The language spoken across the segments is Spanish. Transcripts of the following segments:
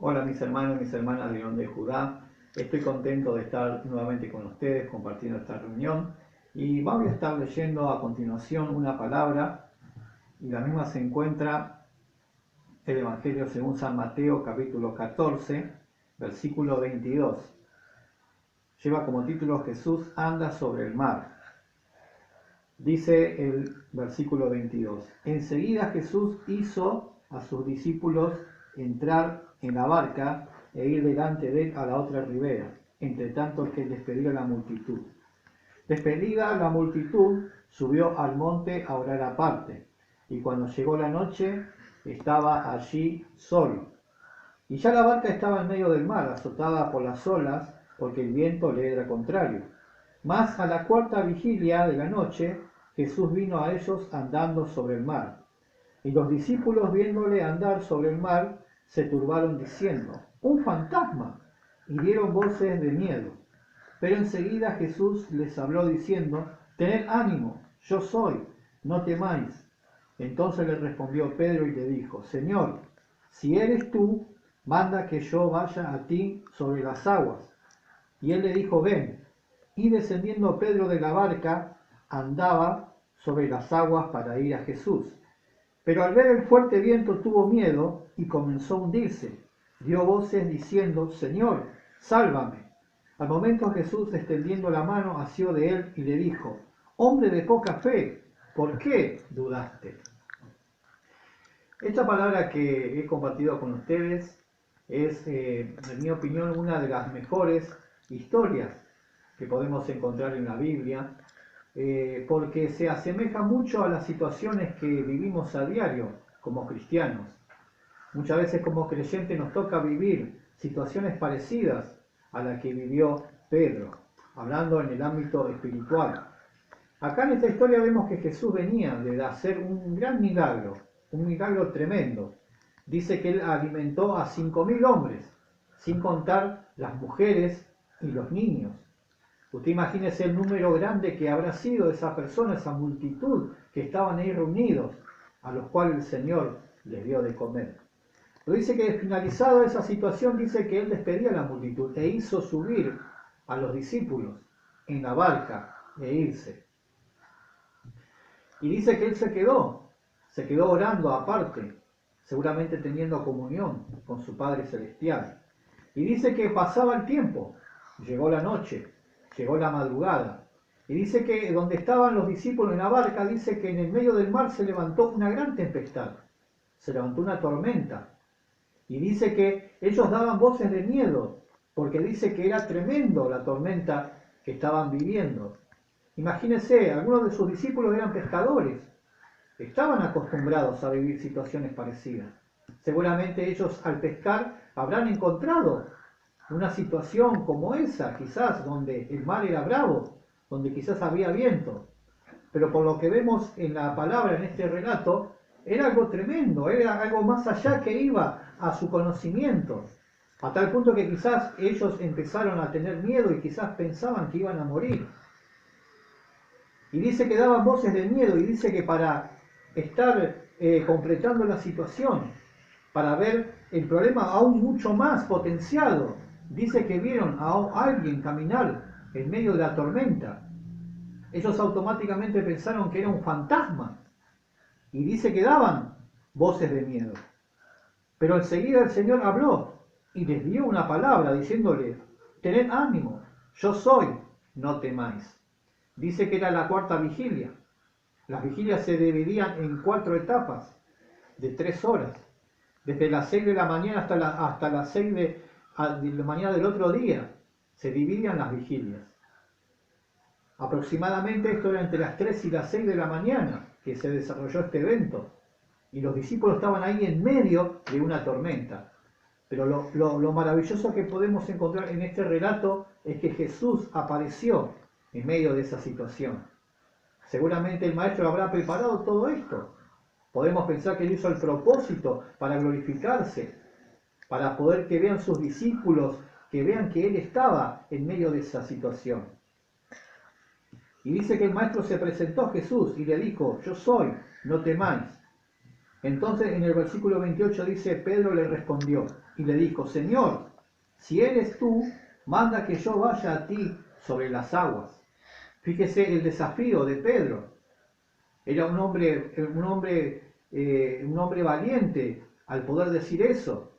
Hola mis hermanos y mis hermanas de León de Judá. Estoy contento de estar nuevamente con ustedes compartiendo esta reunión y vamos a estar leyendo a continuación una palabra y la misma se encuentra en el Evangelio según San Mateo capítulo 14 versículo 22. Lleva como título Jesús anda sobre el mar. Dice el versículo 22. Enseguida Jesús hizo a sus discípulos entrar en la barca e ir delante de él a la otra ribera, entre tanto que despedía la multitud. Despedida la multitud, subió al monte a orar aparte, y cuando llegó la noche, estaba allí solo. Y ya la barca estaba en medio del mar, azotada por las olas, porque el viento le era contrario. Mas a la cuarta vigilia de la noche, Jesús vino a ellos andando sobre el mar. Y los discípulos, viéndole andar sobre el mar, se turbaron diciendo, ¡un fantasma! Y dieron voces de miedo. Pero enseguida Jesús les habló diciendo, tened ánimo, yo soy, no temáis. Entonces le respondió Pedro y le dijo, Señor, si eres tú, manda que yo vaya a ti sobre las aguas. Y él le dijo, ven. Y descendiendo Pedro de la barca, andaba sobre las aguas para ir a Jesús. Pero al ver el fuerte viento tuvo miedo y comenzó a hundirse. Dio voces diciendo, Señor, sálvame. Al momento Jesús, extendiendo la mano, asió de él y le dijo, hombre de poca fe, ¿por qué dudaste? Esta palabra que he compartido con ustedes es, en mi opinión, una de las mejores historias que podemos encontrar en la Biblia, porque se asemeja mucho a las situaciones que vivimos a diario como cristianos. Muchas veces como creyentes nos toca vivir situaciones parecidas a la que vivió Pedro, hablando en el ámbito espiritual. Acá en esta historia vemos que Jesús venía de hacer un gran milagro, un milagro tremendo. Dice que él alimentó a 5.000 hombres, sin contar las mujeres y los niños. Usted imagínese el número grande que habrá sido esa persona, esa multitud que estaban ahí reunidos, a los cuales el Señor les dio de comer. Pero dice que finalizada esa situación, dice que él despedía a la multitud e hizo subir a los discípulos en la barca e irse. Y dice que él se quedó orando aparte, seguramente teniendo comunión con su Padre Celestial. Y dice que pasaba el tiempo, llegó la noche, llegó la madrugada, y dice que donde estaban los discípulos en la barca, dice que en el medio del mar se levantó una gran tempestad, se levantó una tormenta, y dice que ellos daban voces de miedo, porque dice que era tremendo la tormenta que estaban viviendo. Imagínense, algunos de sus discípulos eran pescadores, estaban acostumbrados a vivir situaciones parecidas. Seguramente ellos al pescar habrán encontrado una situación como esa, quizás donde el mar era bravo, donde quizás había viento. Pero por lo que vemos en la palabra, en este relato, era algo tremendo, era algo más allá que iba a su conocimiento. A tal punto que quizás ellos empezaron a tener miedo y quizás pensaban que iban a morir. Y dice que daban voces de miedo y dice que para estar completando la situación, para ver el problema aún mucho más potenciado, dice que vieron a alguien caminar en medio de la tormenta. Ellos automáticamente pensaron que era un fantasma y dice que daban voces de miedo. Pero enseguida el Señor habló y les dio una palabra diciéndole, tened ánimo, yo soy, no temáis. Dice que era la cuarta vigilia. Las vigilias se dividían en 4 etapas de 3 horas. Desde las 6 de la mañana hasta las 6 de la mañana del otro día se dividían las vigilias. Aproximadamente esto era entre las 3 y las 6 de la mañana que se desarrolló este evento. Y los discípulos estaban ahí en medio de una tormenta. Pero lo maravilloso que podemos encontrar en este relato es que Jesús apareció en medio de esa situación. Seguramente el maestro habrá preparado todo esto. Podemos pensar que él hizo el propósito para glorificarse, para poder que vean sus discípulos, que vean que él estaba en medio de esa situación. Y dice que el maestro se presentó a Jesús y le dijo, yo soy, no temáis. Entonces en el versículo 28 dice, Pedro le respondió, y le dijo, Señor, si eres tú, manda que yo vaya a ti sobre las aguas. Fíjese el desafío de Pedro. Era un hombre valiente al poder decir eso,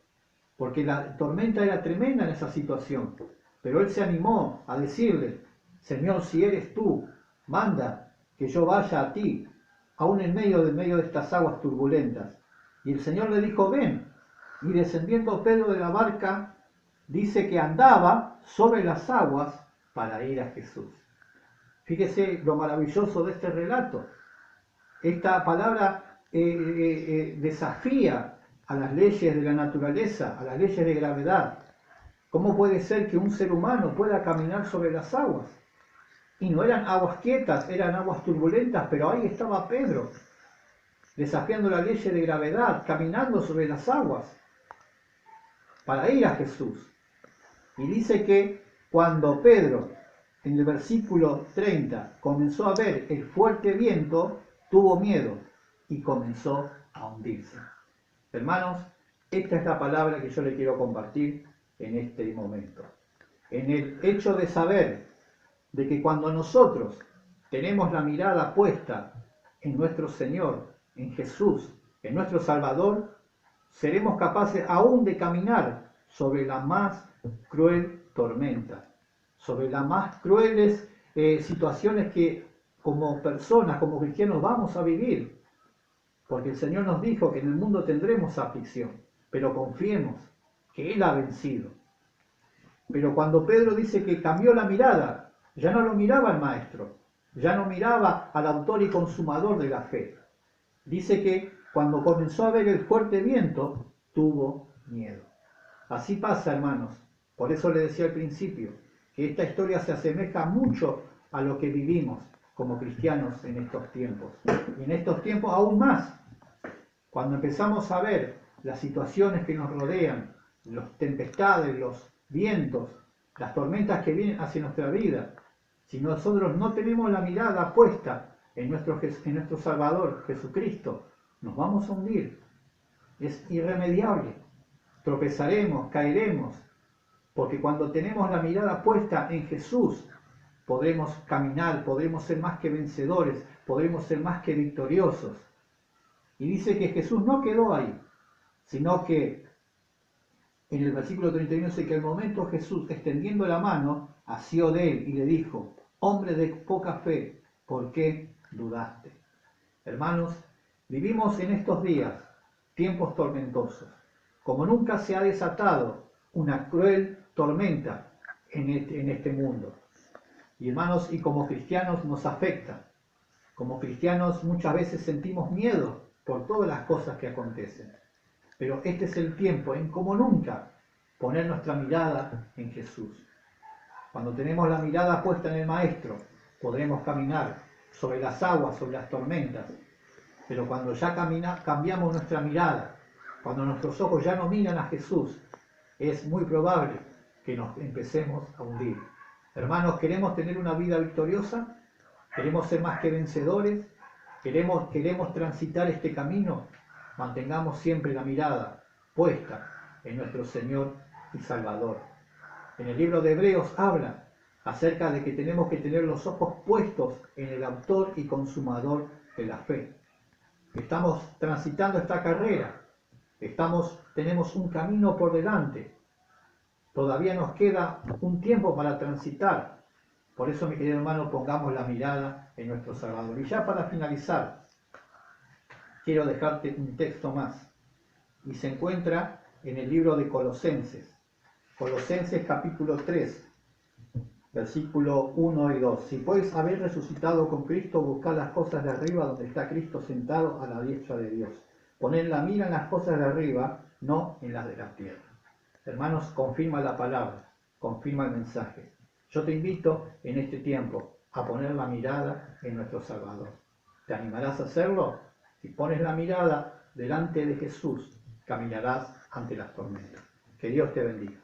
porque la tormenta era tremenda en esa situación. Pero él se animó a decirle, Señor, si eres tú, manda que yo vaya a ti, aún en medio de estas aguas turbulentas. Y el Señor le dijo, ven. Y descendiendo Pedro de la barca, dice que andaba sobre las aguas para ir a Jesús. Fíjese lo maravilloso de este relato. Esta palabra desafía a las leyes de la naturaleza, a las leyes de gravedad. ¿Cómo puede ser que un ser humano pueda caminar sobre las aguas? Y no eran aguas quietas, eran aguas turbulentas, pero ahí estaba Pedro, desafiando la ley de gravedad, caminando sobre las aguas para ir a Jesús. Y dice que cuando Pedro, en el versículo 30, comenzó a ver el fuerte viento, tuvo miedo y comenzó a hundirse. Hermanos, esta es la palabra que yo le quiero compartir en este momento. En el hecho de saber de que cuando nosotros tenemos la mirada puesta en nuestro Señor, en Jesús, en nuestro Salvador, seremos capaces aún de caminar sobre la más cruel tormenta, sobre las más crueles situaciones que como personas, como cristianos vamos a vivir. Porque el Señor nos dijo que en el mundo tendremos aflicción, pero confiemos que Él ha vencido. Pero cuando Pedro dice que cambió la mirada, ya no lo miraba al Maestro, ya no miraba al autor y consumador de la fe. Dice que cuando comenzó a ver el fuerte viento, tuvo miedo. Así pasa, hermanos. Por eso le decía al principio, que esta historia se asemeja mucho a lo que vivimos como cristianos en estos tiempos. Y en estos tiempos aún más, cuando empezamos a ver las situaciones que nos rodean, las tempestades, los vientos, las tormentas que vienen hacia nuestra vida, si nosotros no tenemos la mirada puesta en nuestro Salvador, Jesucristo, nos vamos a hundir. Es irremediable. Tropezaremos, caeremos, porque cuando tenemos la mirada puesta en Jesús, podremos caminar, podremos ser más que vencedores, podremos ser más que victoriosos. Y dice que Jesús no quedó ahí, sino que en el versículo 31 dice que al momento Jesús, extendiendo la mano, asió de él y le dijo, hombre de poca fe, ¿por qué dudaste? Hermanos, vivimos en estos días tiempos tormentosos, como nunca se ha desatado una cruel tormenta en este mundo. Y hermanos, y como cristianos nos afecta. Como cristianos muchas veces sentimos miedo por todas las cosas que acontecen. Pero este es el tiempo en como nunca poner nuestra mirada en Jesús. Cuando tenemos la mirada puesta en el Maestro, podremos caminar sobre las aguas, sobre las tormentas. Pero cuando ya cambiamos nuestra mirada, cuando nuestros ojos ya no miran a Jesús, es muy probable que nos empecemos a hundir. Hermanos, ¿queremos tener una vida victoriosa? ¿Queremos ser más que vencedores? ¿Queremos transitar este camino? Mantengamos siempre la mirada puesta en nuestro Señor y Salvador. En el libro de Hebreos habla acerca de que tenemos que tener los ojos puestos en el autor y consumador de la fe. Estamos transitando esta carrera, tenemos un camino por delante, todavía nos queda un tiempo para transitar. Por eso, mi querido hermano, pongamos la mirada en nuestro Salvador. Y ya para finalizar, quiero dejarte un texto más, y se encuentra en el libro de Colosenses. Colosenses capítulo 3, versículo 1 y 2. Si pues habéis resucitado con Cristo, buscad las cosas de arriba donde está Cristo sentado a la diestra de Dios. Poned la mira en las cosas de arriba, no en las de la tierra. Hermanos, confirma la palabra, confirma el mensaje. Yo te invito en este tiempo a poner la mirada en nuestro Salvador. ¿Te animarás a hacerlo? Si pones la mirada delante de Jesús, caminarás ante las tormentas. Que Dios te bendiga.